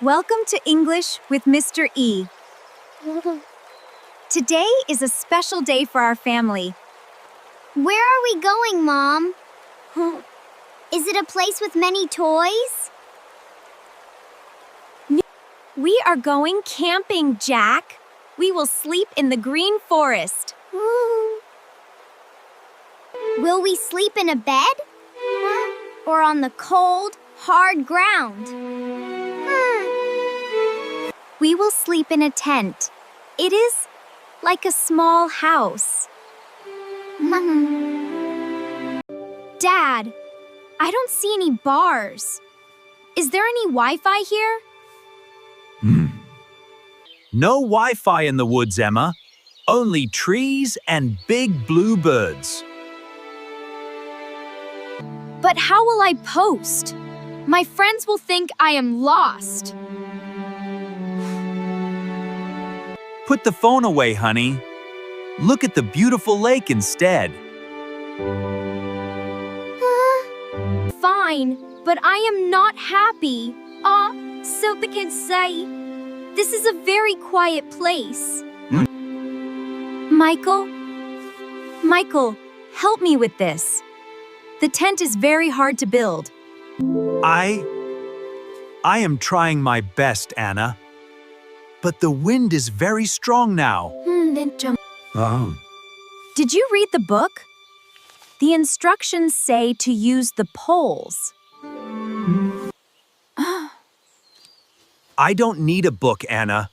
Welcome to English with Mr. E. Today is a special day for our family. Where are we going, Mom? Is it a place with many toys? We are going camping, Jack. We will sleep in the green forest. Will we sleep in a bed? Or on the cold, hard ground? We will sleep in a tent. It is like a small house. Dad, I don't see any bars. Is there any Wi-Fi here? No Wi-Fi in the woods, Emma. Only trees and big blue birds. But how will I post? My friends will think I am lost. Put the phone away, honey. Look at the beautiful lake instead. Fine, but I am not happy. So the kids say, this is a very quiet place. Michael, help me with this. The tent is very hard to build. I am trying my best, Anna. But the wind is very strong now. Did you read the book? The instructions say to use the poles. I don't need a book, Anna.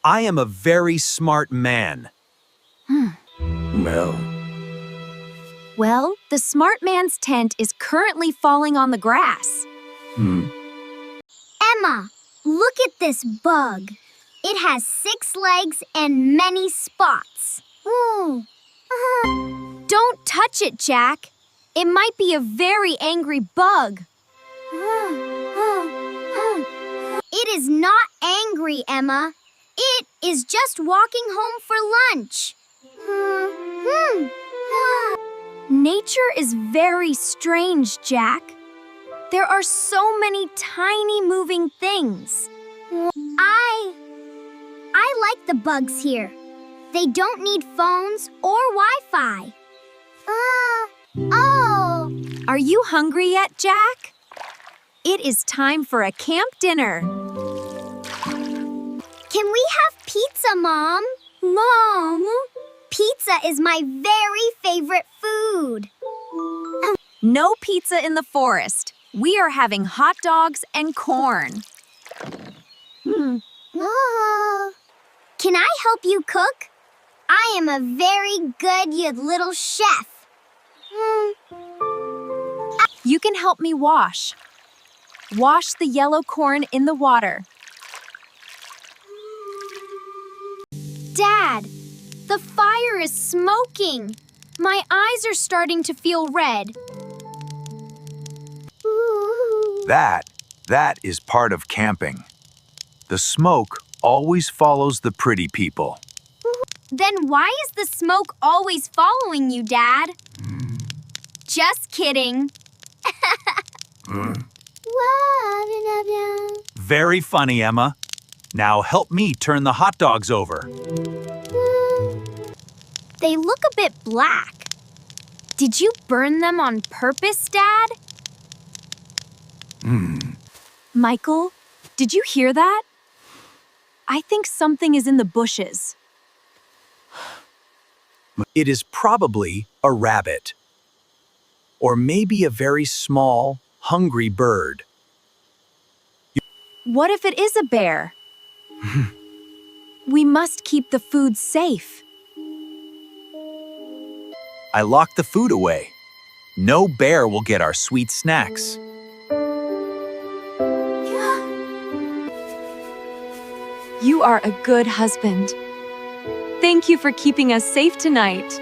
I am a very smart man. Well, the smart man's tent is currently falling on the grass. Emma, look at this bug. It has 6 legs and many spots. Don't touch it, Jack. It might be a very angry bug. It is not angry, Emma. It is just walking home for lunch. Nature is very strange, Jack. There are so many tiny moving things. I like the bugs here. They don't need phones or Wi-Fi. Are you hungry yet, Jack? It is time for a camp dinner. Can we have pizza, Mom? Mom! Pizza is my very favorite food. No pizza in the forest. We are having hot dogs and corn. Can I help you cook? I am a very good little chef. You can help me wash. Wash the yellow corn in the water. Dad, the fire is smoking. My eyes are starting to feel red. That is part of camping. The smoke always follows the pretty people. Then why is the smoke always following you, Dad? Just kidding. Very funny, Emma. Now help me turn the hot dogs over. They look a bit black. Did you burn them on purpose, Dad? Michael, did you hear that? I think something is in the bushes. It is probably a rabbit. Or maybe a very small, hungry bird. What if it is a bear? We must keep the food safe. I locked the food away. No bear will get our sweet snacks. You are a good husband. Thank you for keeping us safe tonight.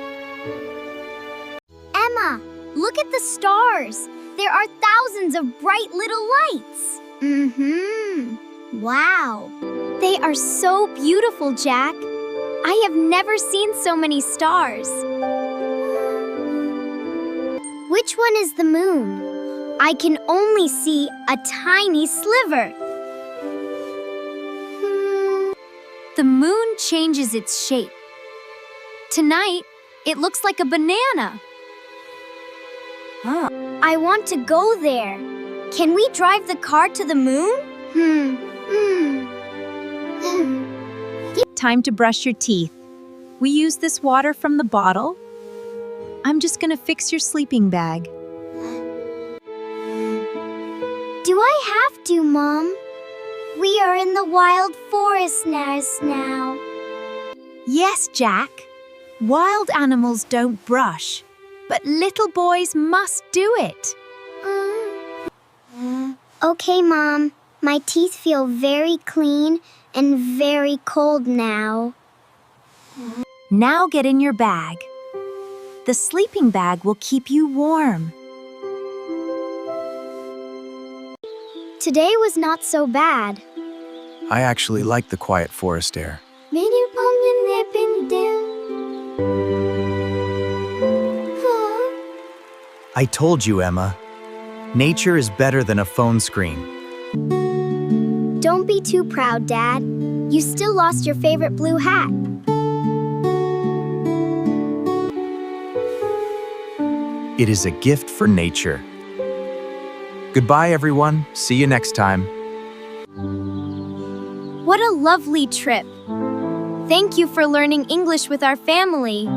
Emma, look at the stars. There are thousands of bright little lights. Wow. They are so beautiful, Jack. I have never seen so many stars. Which one is the moon? I can only see a tiny sliver. The moon changes its shape. Tonight, it looks like a banana. I want to go there. Can we drive the car to the moon? Time to brush your teeth. We use this water from the bottle. I'm just gonna fix your sleeping bag. Do I have to, Mom? We are in the wild forest now. Yes, Jack. Wild animals don't brush, but little boys must do it. Okay, Mom. My teeth feel very clean and very cold now. Now get in your bag. The sleeping bag will keep you warm. Today was not so bad. I actually like the quiet forest air. I told you, Emma. Nature is better than a phone screen. Don't be too proud, Dad. You still lost your favorite blue hat. It is a gift for nature. Goodbye, everyone. See you next time. What a lovely trip. Thank you for learning English with our family.